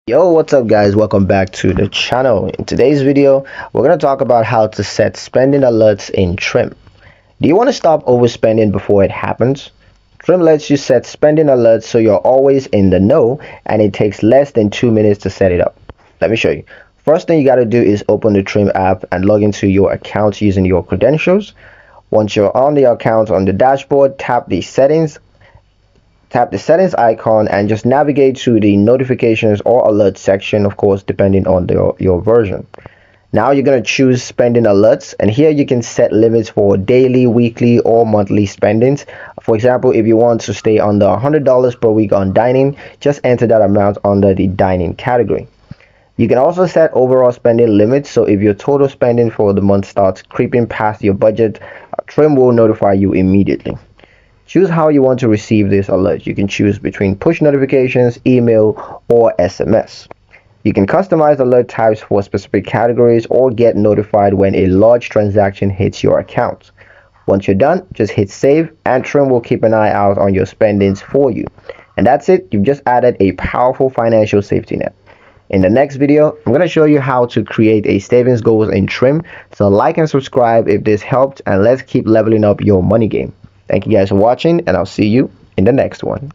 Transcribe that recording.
Yo, what's up guys? Welcome back to the channel. In today's video, we're going to talk about how to set spending alerts in Trim. Do you want to stop overspending before it happens? Trim lets you set spending alerts so you're always in the know, and it takes less than 2 minutes to set it up. Let me show you. First thing you got to do is open the Trim app and log into your account using your credentials. Once you're on the account, on the dashboard, tap the settings icon and just navigate to the notifications or alert section, of course depending on your version. Now you're going to choose spending alerts, and here you can set limits for daily, weekly or monthly spendings. For example, if you want to stay under $100 per week on dining, just enter that amount under the dining category. You can also set overall spending limits, so if your total spending for the month starts creeping past your budget, Trim will notify you immediately. Choose how you want to receive this alert. You can choose between push notifications, email, or SMS. You can customize alert types for specific categories or get notified when a large transaction hits your account. Once you're done, just hit save and Trim will keep an eye out on your spendings for you. And that's it. You've just added a powerful financial safety net. In the next video, I'm going to show you how to create a savings goals in Trim. So like and subscribe if this helped, and let's keep leveling up your money game. Thank you guys for watching, and I'll see you in the next one.